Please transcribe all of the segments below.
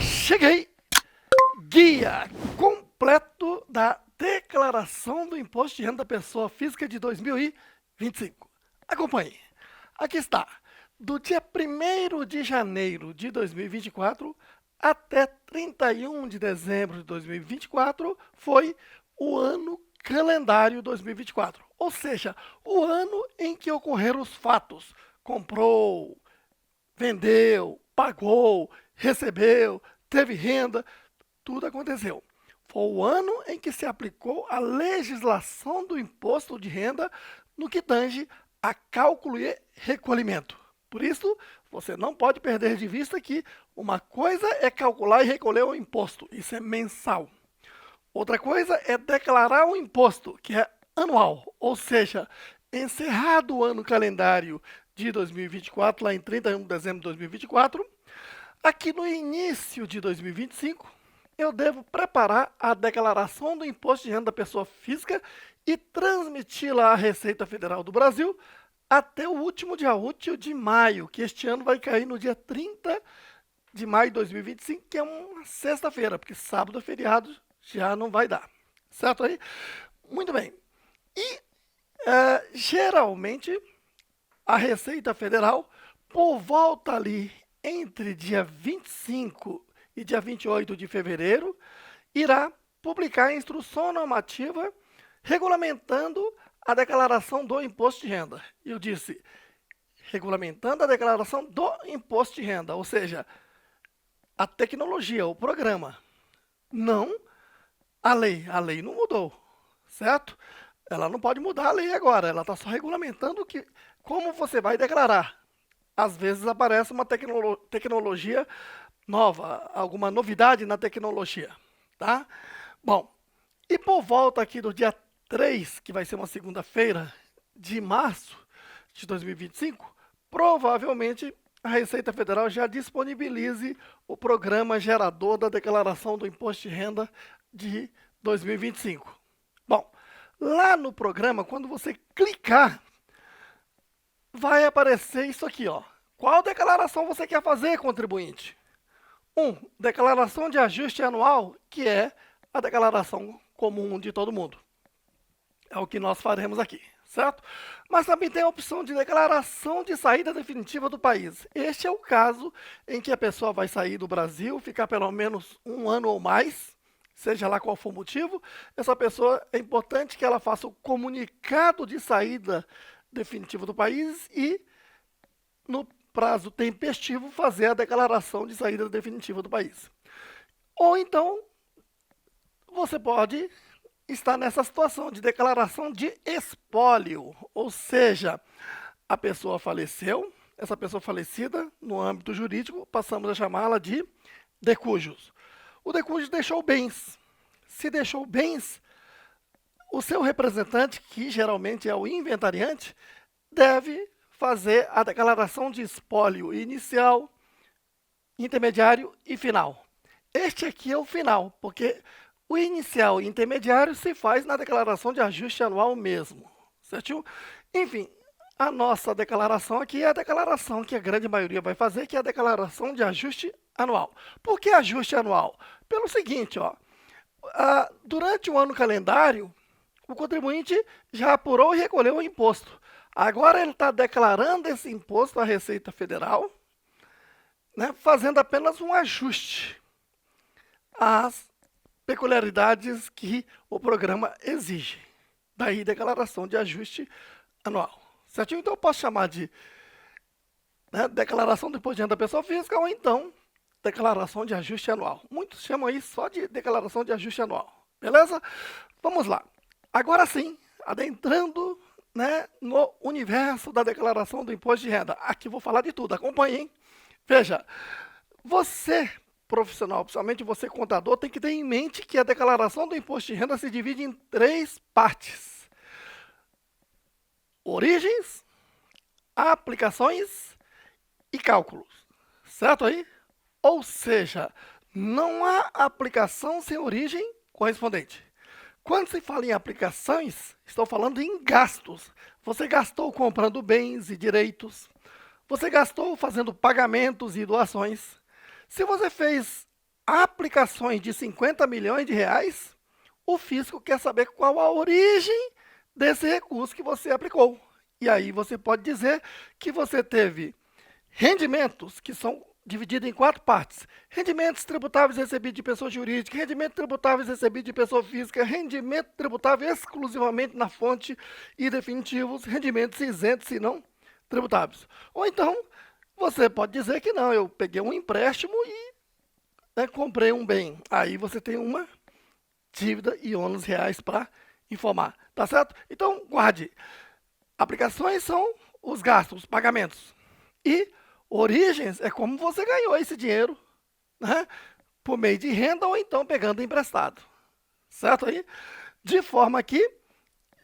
Cheguei! Guia completo da declaração do Imposto de Renda da Pessoa Física de 2025. Acompanhe. Aqui está. Do dia 1º de janeiro de 2024 até 31 de dezembro de 2024 foi o ano calendário 2024. Ou seja, o ano em que ocorreram os fatos. Comprou, vendeu, pagou, recebeu, teve renda, tudo aconteceu. Foi o ano em que se aplicou a legislação do imposto de renda no que tange a cálculo e recolhimento. Por isso, você não pode perder de vista que uma coisa é calcular e recolher o imposto, isso é mensal. Outra coisa é declarar o imposto, que é anual, ou seja, encerrado o ano calendário de 2024, lá em 31 de dezembro de 2024, aqui no início de 2025, eu devo preparar a declaração do Imposto de Renda da Pessoa Física e transmiti-la à Receita Federal do Brasil até o último dia útil de maio, que este ano vai cair no dia 30 de maio de 2025, que é uma sexta-feira, porque sábado é feriado, já não vai dar. Certo aí? Muito bem. E, geralmente, a Receita Federal, por volta ali entre dia 25 e dia 28 de fevereiro, irá publicar a instrução normativa regulamentando a declaração do imposto de renda. Eu disse, regulamentando a declaração do imposto de renda, ou seja, a tecnologia, o programa, não a lei. A lei não mudou, certo? Ela não pode mudar a lei agora, ela está só regulamentando como você vai declarar. Às vezes aparece uma tecnologia nova, alguma novidade na tecnologia, tá? Bom, e por volta aqui do dia 3, que vai ser uma segunda-feira de março de 2025, provavelmente a Receita Federal já disponibilize o programa gerador da declaração do Imposto de Renda de 2025. Bom, lá no programa, quando você clicar, vai aparecer isso aqui, ó. Qual declaração você quer fazer, contribuinte? 1. Declaração de ajuste anual, que é a declaração comum de todo mundo. É o que nós faremos aqui, certo? Mas também tem a opção de declaração de saída definitiva do país. Este é o caso em que a pessoa vai sair do Brasil, ficar pelo menos um ano ou mais, seja lá qual for o motivo. Essa pessoa, é importante que ela faça o comunicado de saída definitiva do país e, no prazo tempestivo, fazer a declaração de saída definitiva do país. Ou então, você pode estar nessa situação de declaração de espólio, ou seja, a pessoa faleceu, essa pessoa falecida, no âmbito jurídico, passamos a chamá-la de decujus. O decujus deixou bens. Se deixou bens, o seu representante, que geralmente é o inventariante, deve fazer a declaração de espólio inicial, intermediário e final. Este aqui é o final, porque o inicial e intermediário se faz na declaração de ajuste anual mesmo, certinho? Enfim, a nossa declaração aqui é a declaração que a grande maioria vai fazer, que é a declaração de ajuste anual. Por que ajuste anual? Pelo seguinte, ó, durante o ano calendário, o contribuinte já apurou e recolheu o imposto. Agora ele está declarando esse imposto à Receita Federal, né, fazendo apenas um ajuste às peculiaridades que o programa exige. Daí, declaração de ajuste anual. Certinho? Então, eu posso chamar de declaração do imposto de renda da pessoa física ou então declaração de ajuste anual. Muitos chamam aí só de declaração de ajuste anual. Beleza? Vamos lá. Agora sim, adentrando no universo da declaração do imposto de renda. Aqui vou falar de tudo, acompanhe, hein? Veja, você, profissional, principalmente você, contador, tem que ter em mente que a declaração do imposto de renda se divide em 3 partes. Origens, aplicações e cálculos. Certo aí? Ou seja, não há aplicação sem origem correspondente. Quando se fala em aplicações, estou falando em gastos. Você gastou comprando bens e direitos. Você gastou fazendo pagamentos e doações. Se você fez aplicações de 50 milhões de reais, o fisco quer saber qual a origem desse recurso que você aplicou. E aí você pode dizer que você teve rendimentos que são divididos em 4 partes. Rendimentos tributáveis recebidos de pessoa jurídica, rendimentos tributáveis recebidos de pessoa física, rendimento tributável exclusivamente na fonte e definitivos, rendimentos isentos e não tributáveis. Ou então, você pode dizer que não, eu peguei um empréstimo e comprei um bem. Aí você tem uma dívida e ônus reais para informar, tá certo? Então, guarde. Aplicações são os gastos, os pagamentos. E origens é como você ganhou esse dinheiro, né? Por meio de renda ou então pegando emprestado. Certo aí? De forma que,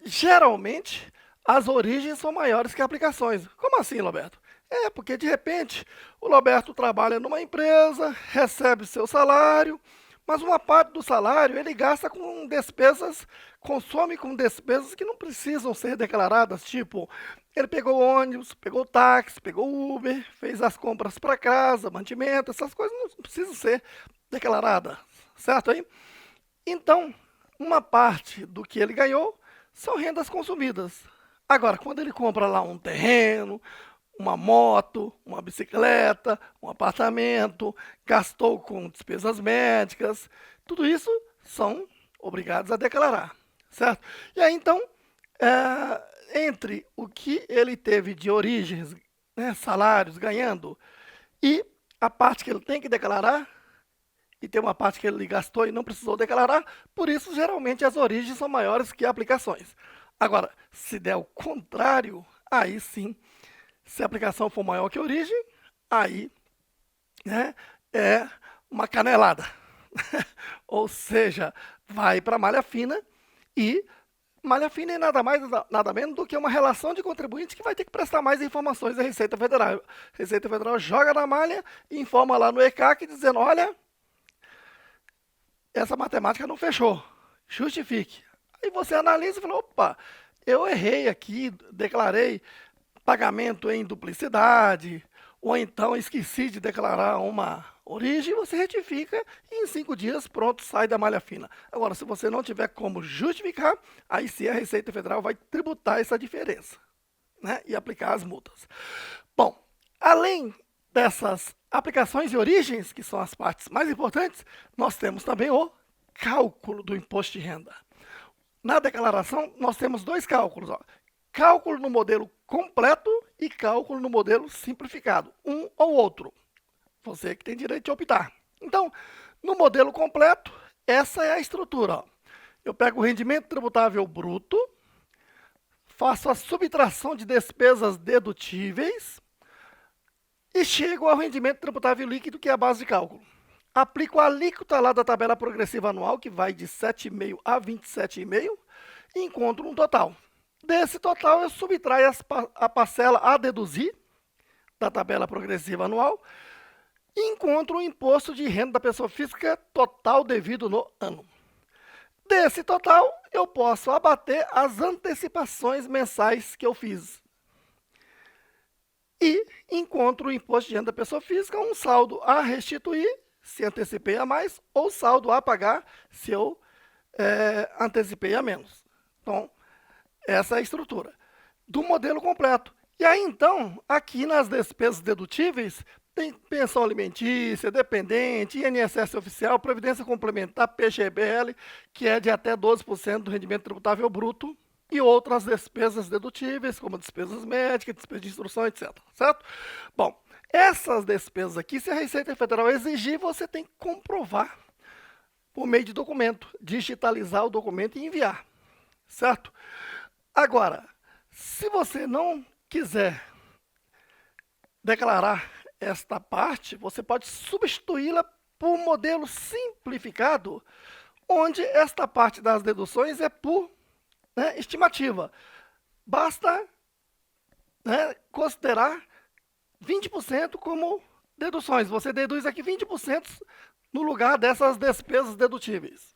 geralmente, as origens são maiores que aplicações. Como assim, Roberto? É, porque de repente o Roberto trabalha numa empresa, recebe seu salário, mas uma parte do salário ele gasta com despesas, consome com despesas que não precisam ser declaradas, tipo, ele pegou ônibus, pegou táxi, pegou Uber, fez as compras para casa, mantimento, essas coisas não precisam ser declaradas, certo aí? Então, uma parte do que ele ganhou são rendas consumidas. Agora, quando ele compra lá um terreno, uma moto, uma bicicleta, um apartamento, gastou com despesas médicas, tudo isso são obrigados a declarar, certo? E aí, então, entre o que ele teve de origens, né, salários ganhando, e a parte que ele tem que declarar, e tem uma parte que ele gastou e não precisou declarar, por isso, geralmente, as origens são maiores que aplicações. Agora, se der o contrário, aí sim, se a aplicação for maior que a origem, aí né, é uma canelada. Ou seja, vai para malha fina e malha fina é nada mais, nada menos do que uma relação de contribuinte que vai ter que prestar mais informações à Receita Federal. A Receita Federal joga na malha e informa lá no ECAC dizendo, olha, essa matemática não fechou, justifique. Aí você analisa e fala, opa, eu errei aqui, declarei pagamento em duplicidade, ou então esqueci de declarar uma origem, você retifica e em 5 dias, pronto, sai da malha fina. Agora, se você não tiver como justificar, aí sim a Receita Federal vai tributar essa diferença, né, e aplicar as multas. Bom, além dessas aplicações e origens, que são as partes mais importantes, nós temos também o cálculo do imposto de renda. Na declaração, nós temos 2 cálculos. Ó. Cálculo no modelo completo e cálculo no modelo simplificado. Um ou outro. Você que tem direito de optar. Então, no modelo completo, essa é a estrutura. Ó. Eu pego o rendimento tributável bruto, faço a subtração de despesas dedutíveis e chego ao rendimento tributável líquido, que é a base de cálculo. Aplico a alíquota lá da tabela progressiva anual, que vai de 7,5 a 27,5, e encontro um total. Desse total, eu subtraio a parcela a deduzir da tabela progressiva anual e encontro o imposto de renda da pessoa física total devido no ano. Desse total, eu posso abater as antecipações mensais que eu fiz. E encontro o imposto de renda da pessoa física, um saldo a restituir, se antecipei a mais, ou saldo a pagar, se eu antecipei a menos. Então, essa é a estrutura do modelo completo. E aí, então, aqui nas despesas dedutíveis, tem pensão alimentícia, dependente, INSS oficial, previdência complementar, PGBL, que é de até 12% do rendimento tributável bruto, e outras despesas dedutíveis, como despesas médicas, despesas de instrução, etc. Certo? Bom, essas despesas aqui, se a Receita Federal exigir, você tem que comprovar por meio de documento, digitalizar o documento e enviar. Certo? Agora, se você não quiser declarar esta parte, você pode substituí-la por um modelo simplificado, onde esta parte das deduções é por estimativa. Basta considerar 20% como deduções. Você deduz aqui 20% no lugar dessas despesas dedutíveis.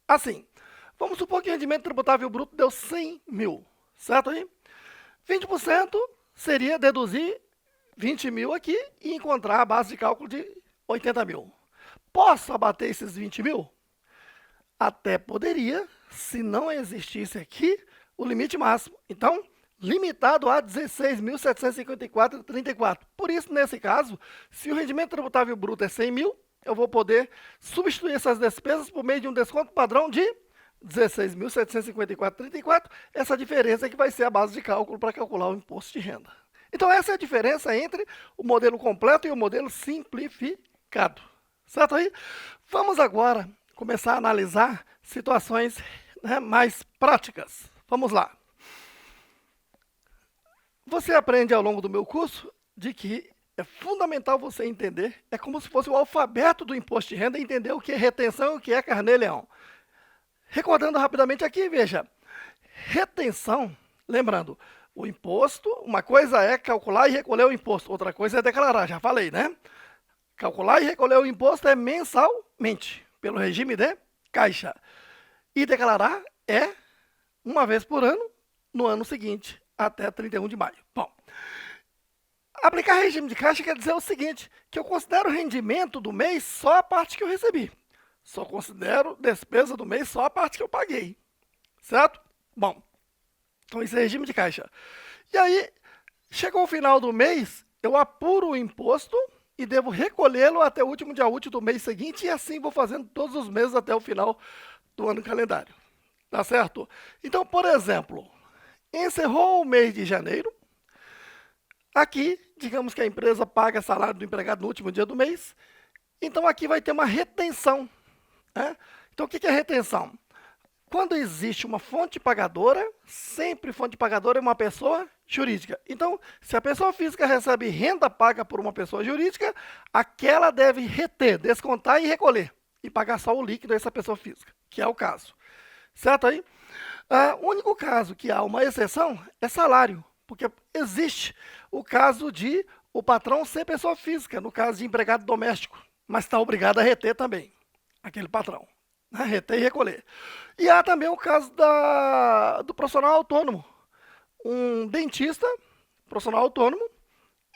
Assim, Vamos supor que o rendimento tributável bruto deu 100 mil, certo aí? 20% seria deduzir 20 mil aqui e encontrar a base de cálculo de 80 mil. Posso abater esses 20 mil? Até poderia, se não existisse aqui o limite máximo. Então, limitado a 16.754,34. Por isso, nesse caso, se o rendimento tributável bruto é 100 mil, eu vou poder substituir essas despesas por meio de um desconto padrão de 16.754,34. Essa diferença é que vai ser a base de cálculo para calcular o imposto de renda. Então, essa é a diferença entre o modelo completo e o modelo simplificado. Certo aí? Vamos agora começar a analisar situações, né, mais práticas. Vamos lá. Você aprende ao longo do meu curso de que é fundamental você entender, é como se fosse o alfabeto do imposto de renda, entender o que é retenção e o que é carnê-leão. Recordando rapidamente aqui, veja, retenção, lembrando, o imposto, uma coisa é calcular e recolher o imposto, outra coisa é declarar, já falei, né? Calcular e recolher o imposto é mensalmente, pelo regime de caixa. E declarar é uma vez por ano, no ano seguinte, até 31 de maio. Bom, aplicar regime de caixa quer dizer o seguinte, que eu considero o rendimento do mês só a parte que eu recebi. Só considero despesa do mês só a parte que eu paguei. Certo? Bom, então isso é regime de caixa. E aí, chegou o final do mês, eu apuro o imposto e devo recolhê-lo até o último dia útil do mês seguinte, e assim vou fazendo todos os meses até o final do ano calendário. Tá certo? Então, por exemplo, encerrou o mês de janeiro, aqui, digamos que a empresa paga salário do empregado no último dia do mês, então aqui vai ter uma retenção, né? Então, o que é retenção? Quando existe uma fonte pagadora, sempre fonte pagadora é uma pessoa jurídica. Então, se a pessoa física recebe renda paga por uma pessoa jurídica, aquela deve reter, descontar e recolher, e pagar só o líquido a essa pessoa física, que é o caso. Certo aí? O único caso que há uma exceção é salário, porque existe o caso de o patrão ser pessoa física, no caso de empregado doméstico, mas está obrigado a reter também, aquele patrão. Reter e recolher. E há também o caso do profissional autônomo. Um dentista, profissional autônomo,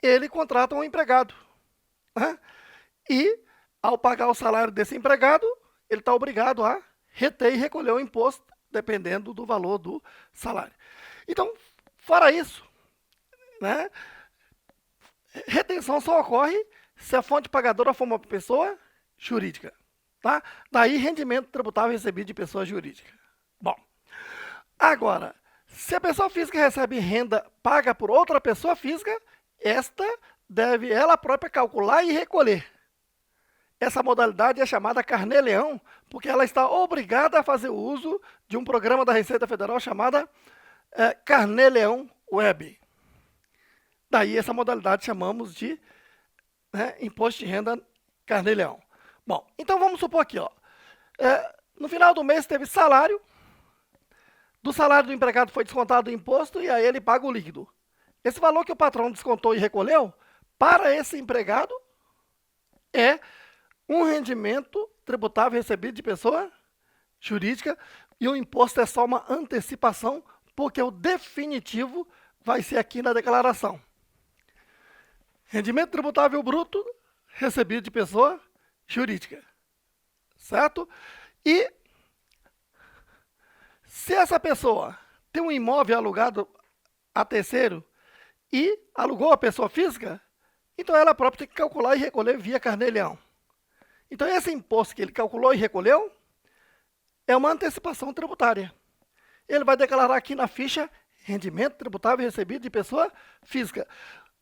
ele contrata um empregado. Né? E, ao pagar o salário desse empregado, ele está obrigado a reter e recolher o imposto, dependendo do valor do salário. Então, fora isso, né, retenção só ocorre se a fonte pagadora for uma pessoa jurídica. Tá? Daí, rendimento tributável recebido de pessoa jurídica. Bom, agora, se a pessoa física recebe renda paga por outra pessoa física, esta deve ela própria calcular e recolher. Essa modalidade é chamada carnê-leão, porque ela está obrigada a fazer uso de um programa da Receita Federal chamada Carnê-leão Web. Daí, essa modalidade chamamos de imposto de renda carnê-leão. Bom, então vamos supor aqui, ó, no final do mês teve salário, do salário do empregado foi descontado o imposto e aí ele paga o líquido. Esse valor que o patrão descontou e recolheu, para esse empregado, é um rendimento tributável recebido de pessoa jurídica e o imposto é só uma antecipação, porque o definitivo vai ser aqui na declaração. Rendimento tributável bruto recebido de pessoa jurídica, certo? E se essa pessoa tem um imóvel alugado a terceiro e alugou a pessoa física, então ela própria tem que calcular e recolher via carnê-leão. Então esse imposto que ele calculou e recolheu é uma antecipação tributária. Ele vai declarar aqui na ficha rendimento tributável recebido de pessoa física.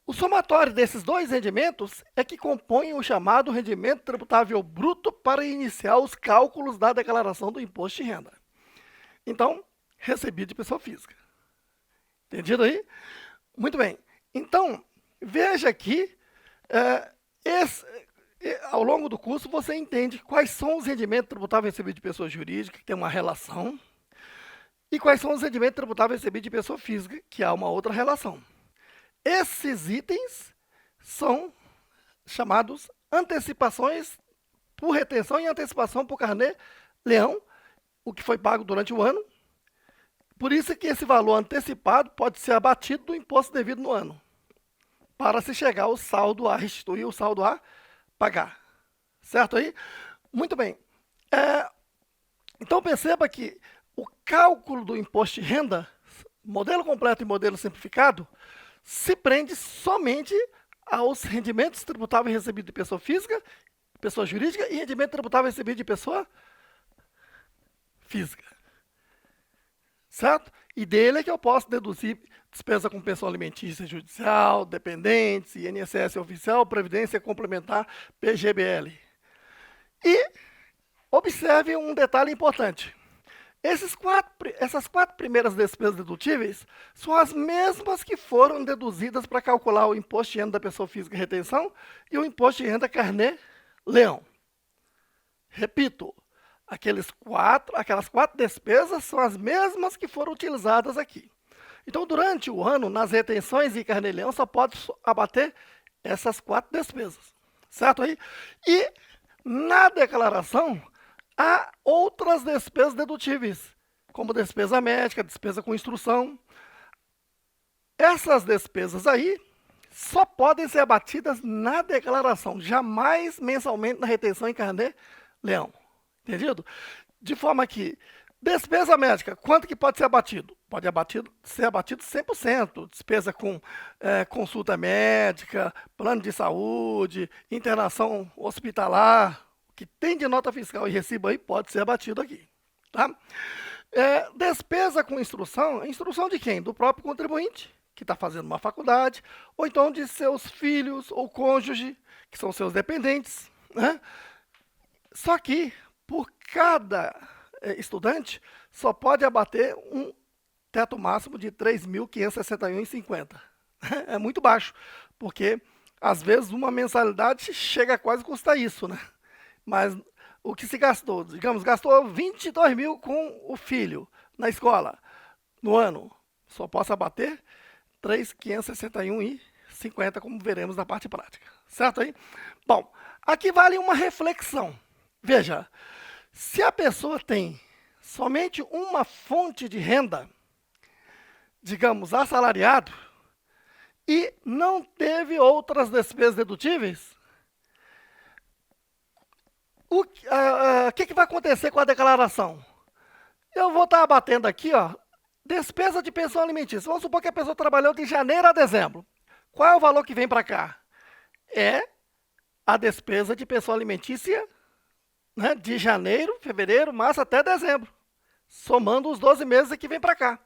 O somatório desses dois rendimentos é que compõe o chamado rendimento tributável bruto para iniciar os cálculos da declaração do imposto de renda. Então, recebido de pessoa física. Entendido aí? Muito bem. Então, veja aqui, ao longo do curso você entende quais são os rendimentos tributáveis recebidos de pessoa jurídica, que tem uma relação, e quais são os rendimentos tributáveis recebidos de pessoa física, que há uma outra relação. Esses itens são chamados antecipações por retenção e antecipação por carnê-leão, o que foi pago durante o ano. Por isso que esse valor antecipado pode ser abatido do imposto devido no ano, para se chegar ao saldo a restituir, o saldo a pagar. Certo aí? Muito bem. Então perceba que o cálculo do imposto de renda, modelo completo e modelo simplificado, se prende somente aos rendimentos tributáveis recebidos de pessoa física, pessoa jurídica e rendimento tributável recebido de pessoa física. Certo? E dele é que eu posso deduzir despesa com pensão alimentícia judicial, dependentes, INSS oficial, previdência complementar, PGBL. E observe um detalhe importante. Essas quatro primeiras despesas dedutíveis são as mesmas que foram deduzidas para calcular o imposto de renda da pessoa física e retenção e o imposto de renda carnê-leão. Repito, aquelas quatro despesas são as mesmas que foram utilizadas aqui. Então, durante o ano, nas retenções e carnê-leão, só pode abater essas 4 despesas. Certo aí? E na declaração, há outras despesas dedutíveis, como despesa médica, despesa com instrução. Essas despesas aí só podem ser abatidas na declaração, jamais mensalmente na retenção e carnê-leão. Entendido? De forma que, despesa médica, quanto que pode ser abatido? Pode ser abatido 100%. Despesa com consulta médica, plano de saúde, internação hospitalar, o que tem de nota fiscal e recibo aí pode ser abatido aqui. Tá? Despesa com instrução, instrução de quem? Do próprio contribuinte, que está fazendo uma faculdade, ou então de seus filhos ou cônjuge, que são seus dependentes. Né? Só que, por cada estudante, só pode abater um teto máximo de R$ 3.561,50. É muito baixo, porque, às vezes, uma mensalidade chega a quase custar isso, né? Mas o que se gastou, digamos, gastou 22 mil com o filho na escola, no ano, só posso abater R$ 3.561,50, como veremos na parte prática. Certo aí? Bom, aqui vale uma reflexão. Veja, se a pessoa tem somente uma fonte de renda, digamos, assalariado, e não teve outras despesas dedutíveis, o que vai acontecer com a declaração? Eu vou estar abatendo aqui, ó, despesa de pensão alimentícia. Vamos supor que a pessoa trabalhou de janeiro a dezembro. Qual é o valor que vem para cá? É a despesa de pensão alimentícia, né, de janeiro, fevereiro, março até dezembro, somando os 12 meses que vem para cá.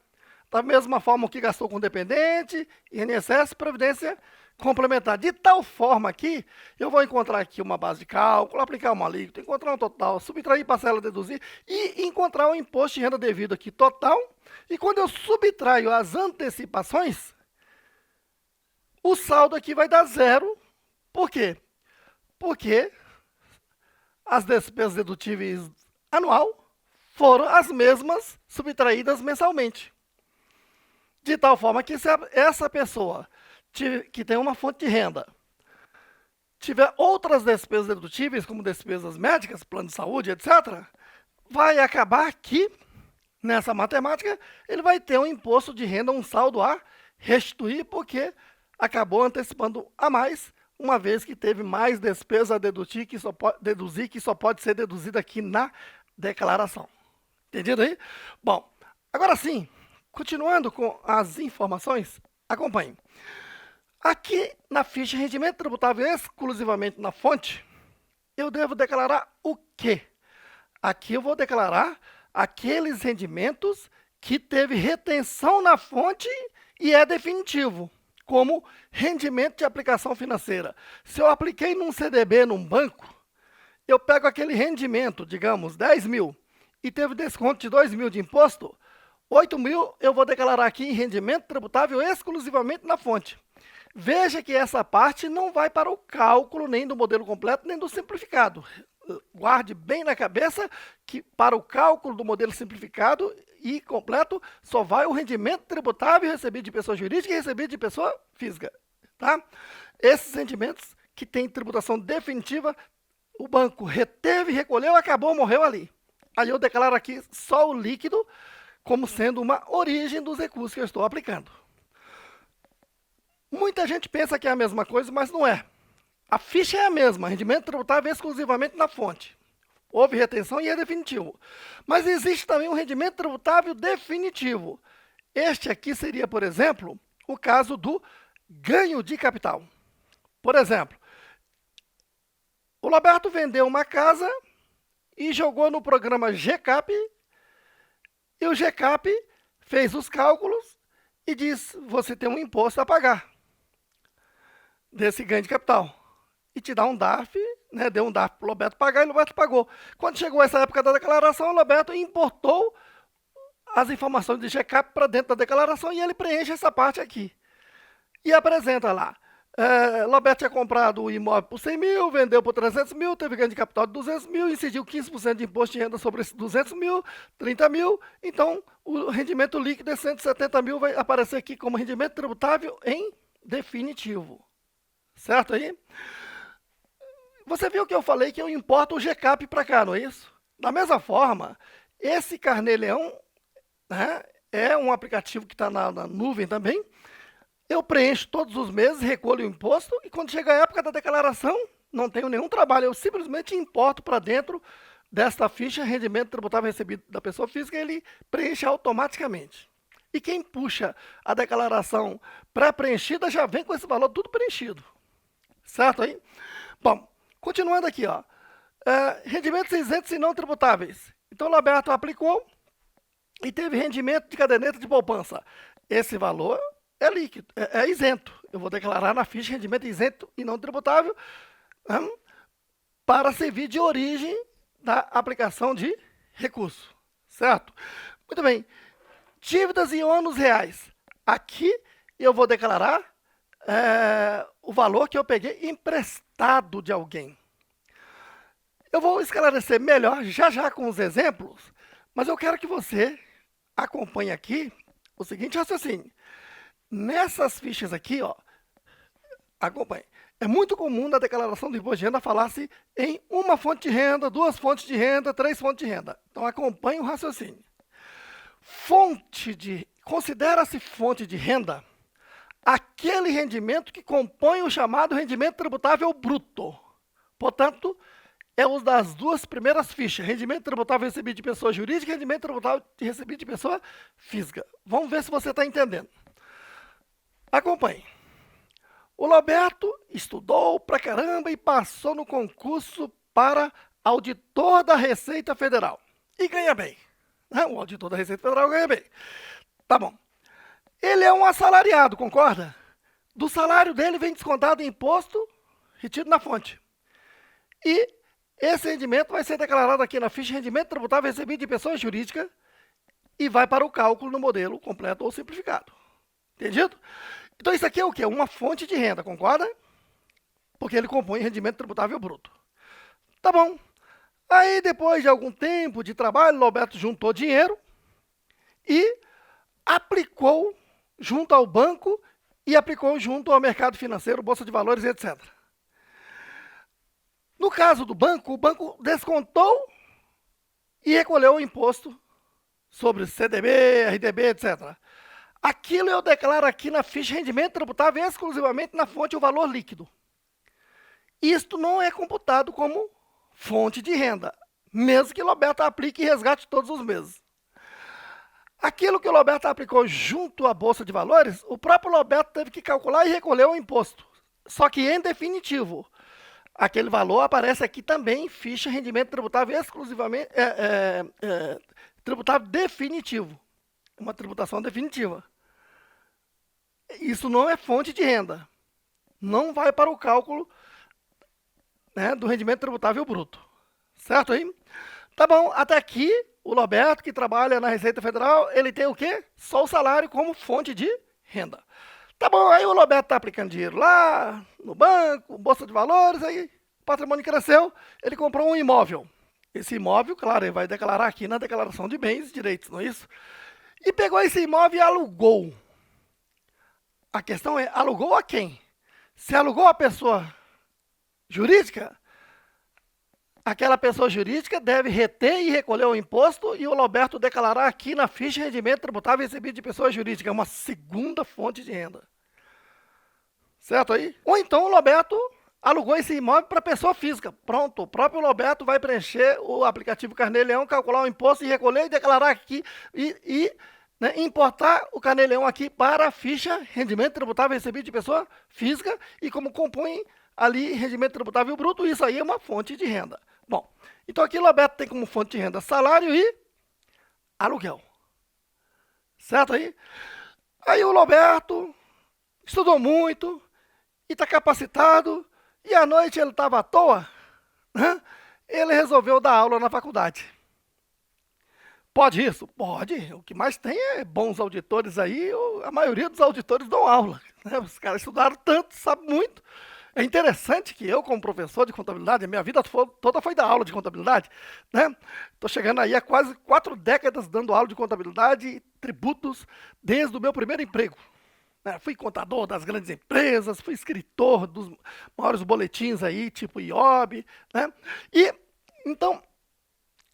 Da mesma forma que gastou com dependente, INSS, previdência complementar. De tal forma que eu vou encontrar aqui uma base de cálculo, aplicar uma alíquota, encontrar um total, subtrair parcela, deduzir e encontrar o imposto de renda devido aqui total. E quando eu subtraio as antecipações, o saldo aqui vai dar zero. Por quê? Porque as despesas dedutíveis anual foram as mesmas subtraídas mensalmente. De tal forma que se essa pessoa que tem uma fonte de renda tiver outras despesas dedutíveis, como despesas médicas, plano de saúde, etc., vai acabar que, nessa matemática, ele vai ter um imposto de renda, um saldo a restituir, porque acabou antecipando a mais, uma vez que teve mais despesa a deduzir, que só pode ser deduzida aqui na declaração. Entendido aí? Bom, agora sim, continuando com as informações, acompanhe. Aqui na ficha rendimento tributável exclusivamente na fonte, eu devo declarar o quê? Aqui eu vou declarar aqueles rendimentos que teve retenção na fonte e é definitivo, como rendimento de aplicação financeira. Se eu apliquei num CDB num banco, eu pego aquele rendimento, digamos, 10 mil, e teve desconto de 2 mil de imposto, 8 mil eu vou declarar aqui em rendimento tributável exclusivamente na fonte. Veja que essa parte não vai para o cálculo nem do modelo completo, nem do simplificado. Guarde bem na cabeça que para o cálculo do modelo simplificado e completo, só vai o rendimento tributável recebido de pessoa jurídica e recebido de pessoa física. Tá? Esses rendimentos que têm tributação definitiva, o banco reteve, recolheu, acabou, morreu ali. Aí eu declaro aqui só o líquido como sendo uma origem dos recursos que eu estou aplicando. Muita gente pensa que é a mesma coisa, mas não é. A ficha é a mesma, rendimento tributável exclusivamente na fonte. Houve retenção e é definitivo. Mas existe também um rendimento tributável definitivo. Este aqui seria, por exemplo, o caso do ganho de capital. Por exemplo, o Roberto vendeu uma casa e jogou no programa GCAP, e o GCAP fez os cálculos e diz: você tem um imposto a pagar desse ganho de capital. E te dá um DARF, né? Deu um DARF para o Roberto pagar e o Roberto pagou. Quando chegou essa época da declaração, o Roberto importou as informações de GCAP para dentro da declaração e ele preenche essa parte aqui. E apresenta lá. Roberto tinha comprado o imóvel por 100 mil, vendeu por 300 mil, teve ganho de capital de 200 mil, incidiu 15% de imposto de renda sobre esses 200 mil, 30 mil. Então, o rendimento líquido de 170 mil vai aparecer aqui como rendimento tributável em definitivo. Certo aí? Você viu que eu falei que eu importo o GCAP para cá, não é isso? Da mesma forma, esse Carnê-Leão, né, é um aplicativo que está na nuvem também. Eu preencho todos os meses, recolho o imposto e quando chega a época da declaração, não tenho nenhum trabalho, eu simplesmente importo para dentro desta ficha rendimento tributável recebido da pessoa física, ele preenche automaticamente. E quem puxa a declaração pré-preenchida já vem com esse valor tudo preenchido. Certo aí? Bom, continuando aqui, ó. Rendimentos isentos e não tributáveis. Então, o Roberto aplicou e teve rendimento de caderneta de poupança. Esse valor é líquido, é isento. Eu vou declarar na ficha rendimento isento e não tributável para servir de origem da aplicação de recurso. Certo? Muito bem. Dívidas e ônus reais. Aqui eu vou declarar o valor que eu peguei emprestado de alguém. Eu vou esclarecer melhor já com os exemplos, mas eu quero que você acompanhe aqui o seguinte raciocínio. Nessas fichas aqui, ó, acompanhe. É muito comum na declaração do imposto de renda falar-se em uma fonte de renda, duas fontes de renda, três fontes de renda. Então acompanhe o raciocínio. Considera-se fonte de renda aquele rendimento que compõe o chamado rendimento tributável bruto. Portanto, é o das duas primeiras fichas, rendimento tributável recebido de pessoa jurídica e rendimento tributável recebido de pessoa física. Vamos ver se você está entendendo. Acompanhe. O Roberto estudou pra caramba e passou no concurso para auditor da Receita Federal. E ganha bem. O auditor da Receita Federal ganha bem. Tá bom. Ele é um assalariado, concorda? Do salário dele vem descontado o imposto retido na fonte. E esse rendimento vai ser declarado aqui na ficha rendimento tributável recebido de pessoa jurídica e vai para o cálculo no modelo completo ou simplificado. Entendido? Então isso aqui é o quê? Uma fonte de renda, concorda? Porque ele compõe rendimento tributável bruto. Tá bom. Aí depois de algum tempo de trabalho, o Roberto juntou dinheiro e aplicou junto ao banco e aplicou junto ao mercado financeiro, bolsa de valores, etc. No caso do banco, o banco descontou e recolheu o imposto sobre CDB, RDB, etc. Aquilo eu declaro aqui na ficha rendimento tributável exclusivamente na fonte o valor líquido. Isto não é computado como fonte de renda, mesmo que o Roberto aplique e resgate todos os meses. Aquilo que o Roberto aplicou junto à Bolsa de Valores, o próprio Roberto teve que calcular e recolher o imposto. Só que em definitivo, aquele valor aparece aqui também, ficha rendimento tributável exclusivamente, tributável definitivo. Uma tributação definitiva. Isso não é fonte de renda. Não vai para o cálculo, né, do rendimento tributável bruto. Certo aí? Tá bom, até aqui, o Roberto, que trabalha na Receita Federal, ele tem o quê? Só o salário como fonte de renda. Tá bom, aí o Roberto está aplicando dinheiro lá, no banco, bolsa de valores, aí o patrimônio cresceu, ele comprou um imóvel. Esse imóvel, claro, ele vai declarar aqui na declaração de bens e direitos, não é isso? E pegou esse imóvel e alugou. A questão é, alugou a quem? Se alugou a pessoa jurídica, aquela pessoa jurídica deve reter e recolher o imposto e o Roberto declarar aqui na ficha de rendimento tributável recebido de pessoa jurídica. É uma segunda fonte de renda. Certo aí? Ou então o Roberto alugou esse imóvel para pessoa física. Pronto, o próprio Roberto vai preencher o aplicativo Carnê-Leão, calcular o imposto e recolher e declarar aqui né, importar o Carnê-Leão aqui para a ficha rendimento tributável recebido de pessoa física e como compõe ali rendimento tributável bruto, isso aí é uma fonte de renda. Bom, então aqui o Roberto tem como fonte de renda salário e aluguel. Certo aí? Aí o Roberto estudou muito e está capacitado e à noite ele estava à toa, né? Ele resolveu dar aula na faculdade. Pode isso? Pode. O que mais tem é bons auditores aí, a maioria dos auditores dão aula, né? Os caras estudaram tanto, sabem muito. É interessante que eu, como professor de contabilidade, a minha vida toda foi dar aula de contabilidade, né? Estou chegando aí a quase 4 décadas dando aula de contabilidade e tributos desde o meu primeiro emprego. Fui contador das grandes empresas, fui escritor dos maiores boletins aí, tipo IOB, né? E, então,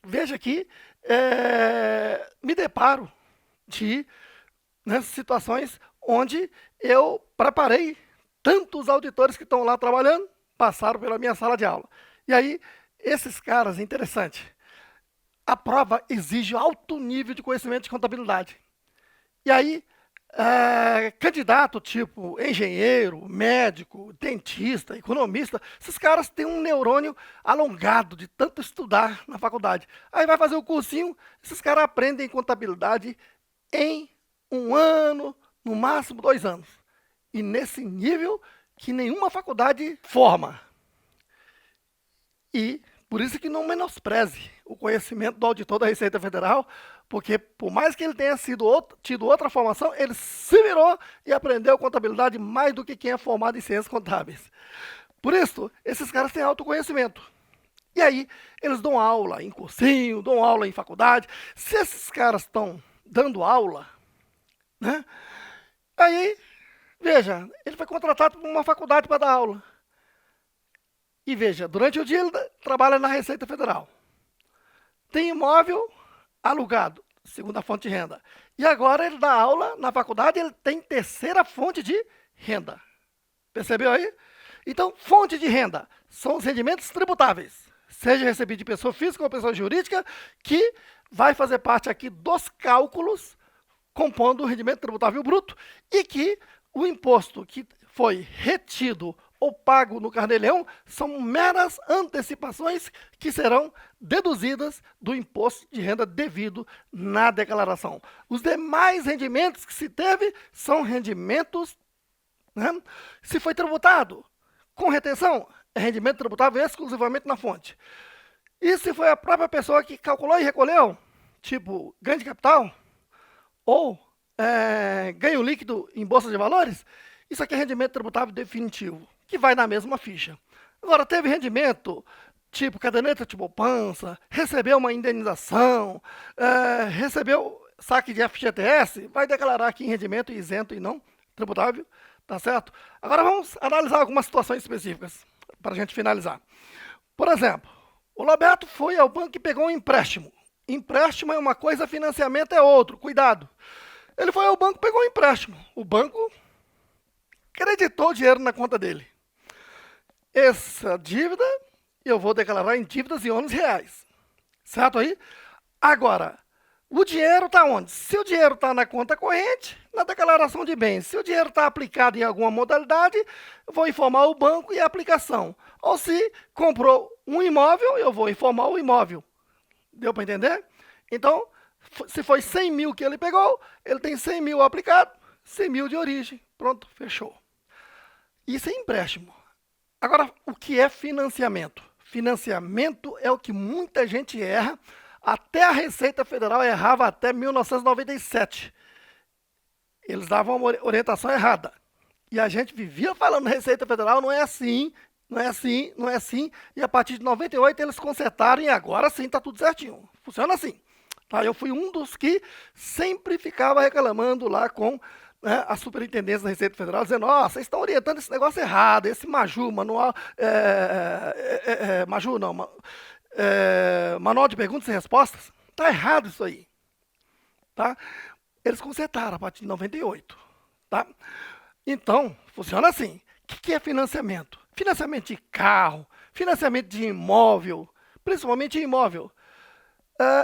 veja que me deparo de situações onde eu preparei tantos auditores que estão lá trabalhando, passaram pela minha sala de aula. E aí, esses caras, interessante, a prova exige alto nível de conhecimento de contabilidade. E aí, candidato tipo engenheiro, médico, dentista, economista, esses caras têm um neurônio alongado de tanto estudar na faculdade. Aí vai fazer o cursinho, esses caras aprendem contabilidade em 1 ano, no máximo 2 anos. E nesse nível que nenhuma faculdade forma. E por isso que não menospreze o conhecimento do auditor da Receita Federal, porque por mais que ele tenha tido outra formação, ele se virou e aprendeu contabilidade mais do que quem é formado em ciências contábeis. Por isso, esses caras têm autoconhecimento. E aí, eles dão aula em cursinho, dão aula em faculdade. Se esses caras estão dando aula, né? Aí, veja, ele foi contratado por uma faculdade para dar aula. E veja, durante o dia ele trabalha na Receita Federal. Tem imóvel alugado, segunda fonte de renda. E agora ele dá aula na faculdade, ele tem terceira fonte de renda. Percebeu aí? Então, fonte de renda são os rendimentos tributáveis, seja recebido de pessoa física ou pessoa jurídica, que vai fazer parte aqui dos cálculos compondo o rendimento tributável bruto e que o imposto que foi retido ou pago no Carnê-Leão são meras antecipações que serão deduzidas do imposto de renda devido na declaração. Os demais rendimentos que se teve são rendimentos, né? Se foi tributado com retenção, é rendimento tributável exclusivamente na fonte. E se foi a própria pessoa que calculou e recolheu, tipo ganho de capital ou ganho líquido em bolsa de valores, isso aqui é rendimento tributável definitivo, que vai na mesma ficha. Agora, teve rendimento, tipo caderneta de poupança, recebeu uma indenização, recebeu saque de FGTS, vai declarar aqui em rendimento isento e não tributável, tá certo? Agora vamos analisar algumas situações específicas, para a gente finalizar. Por exemplo, o Roberto foi ao banco e pegou um empréstimo. Empréstimo é uma coisa, financiamento é outro, cuidado. Ele foi ao banco e pegou um empréstimo. O banco creditou o dinheiro na conta dele. Essa dívida eu vou declarar em dívidas e ônus reais. Certo aí? Agora, o dinheiro está onde? Se o dinheiro está na conta corrente, na declaração de bens. Se o dinheiro está aplicado em alguma modalidade, eu vou informar o banco e a aplicação. Ou se comprou um imóvel, eu vou informar o imóvel. Deu para entender? Então, se foi 100 mil que ele pegou, ele tem 100 mil aplicado, 100 mil de origem. Pronto, fechou. Isso é empréstimo. Agora, o que é financiamento? Financiamento é o que muita gente erra. Até a Receita Federal errava até 1997. Eles davam uma orientação errada. E a gente vivia falando Receita Federal, não é assim, não é assim, não é assim. E a partir de 98 eles consertaram e agora sim está tudo certinho. Funciona assim. Tá? Eu fui um dos que sempre ficava reclamando lá com a Superintendência da Receita Federal, dizendo, nossa, vocês estão orientando esse negócio errado, esse Maju, manual, Maju não, manual de perguntas e respostas. Tá errado isso aí, tá? Eles consertaram a partir de 98, tá? Então, funciona assim. O que é financiamento? Financiamento de carro, financiamento de imóvel, principalmente imóvel.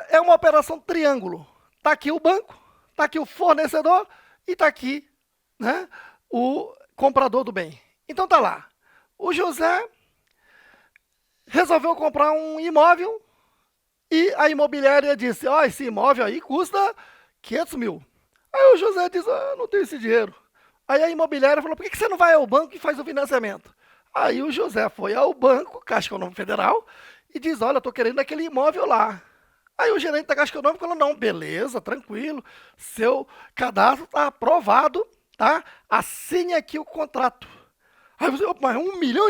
É uma operação triângulo. Está aqui o banco, está aqui o fornecedor e está aqui, né, o comprador do bem. Então tá lá. O José resolveu comprar um imóvel e a imobiliária disse, ó, esse imóvel aí custa 500 mil. Aí o José disse, não tenho esse dinheiro. Aí a imobiliária falou, por que você não vai ao banco e faz o financiamento? Aí o José foi ao banco, Caixa Econômica Federal, e diz, olha, eu estou querendo aquele imóvel lá. Aí o gerente da Caixa Econômica falou, não, beleza, tranquilo, seu cadastro está aprovado, tá? Assine aqui o contrato. Aí você, mas 1,5 milhão?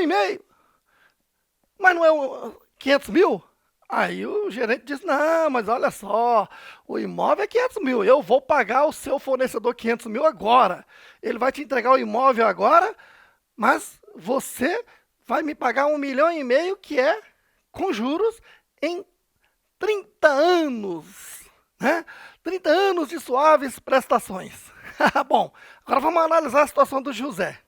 Mas não é 500 mil? Aí o gerente disse, não, mas olha só, o imóvel é 500 mil, eu vou pagar o seu fornecedor 500 mil agora. Ele vai te entregar o imóvel agora, mas você vai me pagar 1,5 milhão, que é com juros, em 30 anos, né? 30 anos de suaves prestações. Bom, agora vamos analisar a situação do José.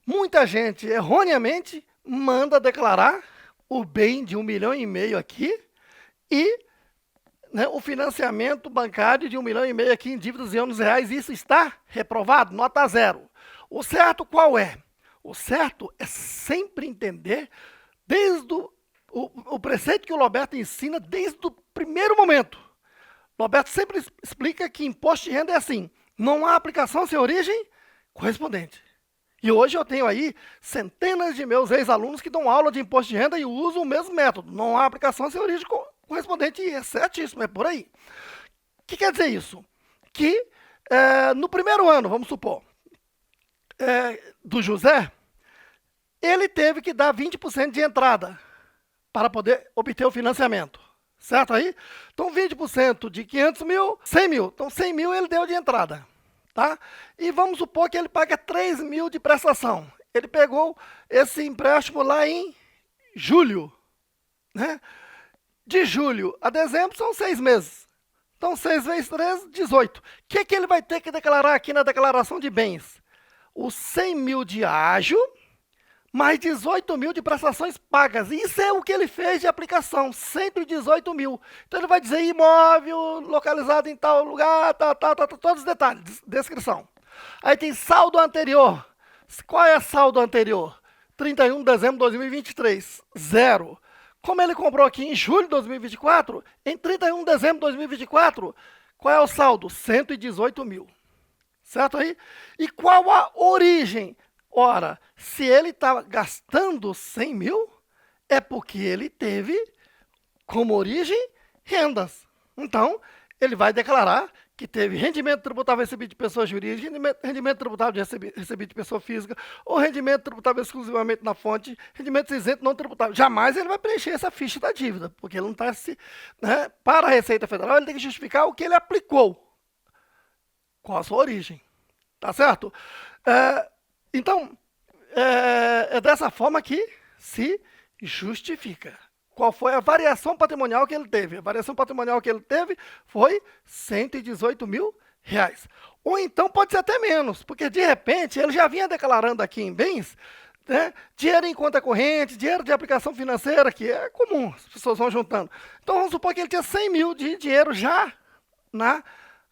Muita gente, erroneamente, manda declarar o bem de 1,5 milhão aqui e, né, o financiamento bancário de 1,5 milhão aqui em dívidas em anos reais. Isso está reprovado, nota 0. O certo qual é? O certo é sempre entender desde o preceito que o Roberto ensina desde o primeiro momento. O Roberto sempre explica que imposto de renda é assim, não há aplicação sem origem correspondente. E hoje eu tenho aí centenas de meus ex-alunos que dão aula de imposto de renda e usam o mesmo método. Não há aplicação sem origem correspondente, e é certíssimo, é por aí. O que quer dizer isso? Que no primeiro ano, vamos supor, do José, ele teve que dar 20% de entrada para poder obter o financiamento. Certo aí? Então 20% de 500 mil, 100 mil. Então 100 mil ele deu de entrada. Tá? E vamos supor que ele paga 3 mil de prestação. Ele pegou esse empréstimo lá em julho. Né? De julho a dezembro são 6 meses. Então 6 vezes 3, 18. O que ele vai ter que declarar aqui na declaração de bens? Os 100 mil de ágio, mais 18 mil de prestações pagas. Isso é o que ele fez de aplicação, 118 mil. Então ele vai dizer imóvel localizado em tal lugar, todos os detalhes, descrição. Aí tem saldo anterior. Qual é o saldo anterior? 31 de dezembro de 2023, 0. Como ele comprou aqui em julho de 2024, em 31 de dezembro de 2024, qual é o saldo? 118 mil. Certo aí? E qual a origem? Ora, se ele está gastando 100 mil, é porque ele teve como origem rendas. Então, ele vai declarar que teve rendimento tributável recebido de pessoa jurídica, rendimento tributável recebido de pessoa física, ou rendimento tributável exclusivamente na fonte, rendimento isento não tributável. Jamais ele vai preencher essa ficha da dívida, porque ele não está né, para a Receita Federal, ele tem que justificar o que ele aplicou. Qual a sua origem. Tá certo? Então, é dessa forma que se justifica. Qual foi a variação patrimonial que ele teve? A variação patrimonial que ele teve foi 118 mil reais. Ou então pode ser até menos, porque de repente ele já vinha declarando aqui em bens, né, dinheiro em conta corrente, dinheiro de aplicação financeira, que é comum, as pessoas vão juntando. Então vamos supor que ele tinha 100 mil de dinheiro já na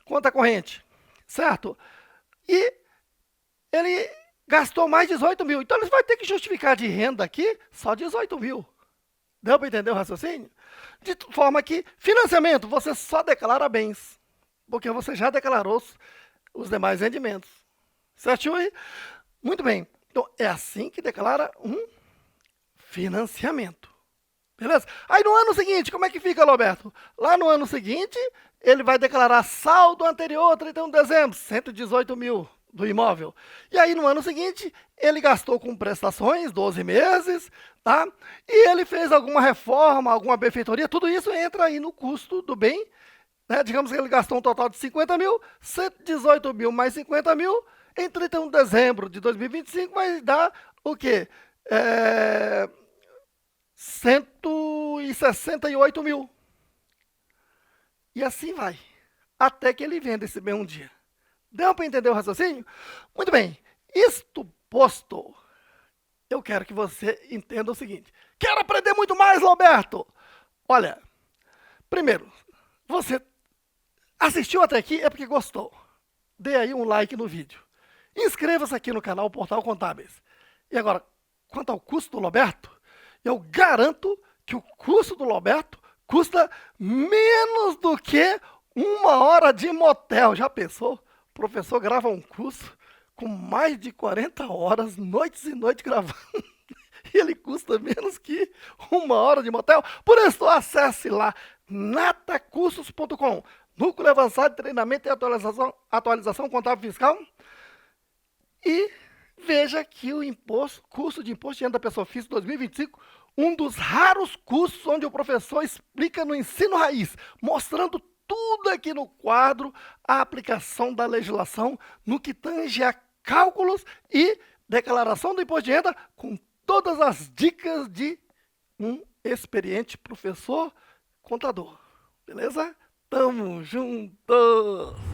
conta corrente, certo? E ele gastou mais 18 mil. Então ele vai ter que justificar de renda aqui só 18 mil. Deu para entender o raciocínio? De forma que financiamento você só declara bens, porque você já declarou os demais rendimentos. Certo aí? Muito bem. Então é assim que declara um financiamento. Beleza? Aí no ano seguinte, como é que fica, Roberto? Lá no ano seguinte, ele vai declarar saldo anterior, 31 de dezembro, 118 mil do imóvel. E aí no ano seguinte, ele gastou com prestações, 12 meses, tá? E ele fez alguma reforma, alguma benfeitoria, tudo isso entra aí no custo do bem, né? Digamos que ele gastou um total de 50 mil, 118 mil mais 50 mil, em 31 de dezembro de 2025 vai dar o quê? 168 mil. E assim vai, até que ele venda esse bem um dia. Deu para entender o raciocínio? Muito bem, isto posto, eu quero que você entenda o seguinte. Quero aprender muito mais, Roberto? Olha, primeiro, você assistiu até aqui é porque gostou. Dê aí um like no vídeo. Inscreva-se aqui no canal Portal Contábeis. E agora, quanto ao custo do Roberto, eu garanto que o custo do Roberto custa menos do que 1 hora de motel. Já pensou? O professor grava um curso com mais de 40 horas, noites e noites gravando. E ele custa menos que 1 hora de motel. Por isso, acesse lá natacursos.com, Núcleo Avançado de Treinamento e Atualização Contábil Fiscal, e veja que o curso de Imposto de Renda da Pessoa Física 2025, um dos raros cursos onde o professor explica no ensino raiz, mostrando tudo aqui no quadro, a aplicação da legislação no que tange a cálculos e declaração do imposto de renda, com todas as dicas de um experiente professor contador. Beleza? Tamo juntos!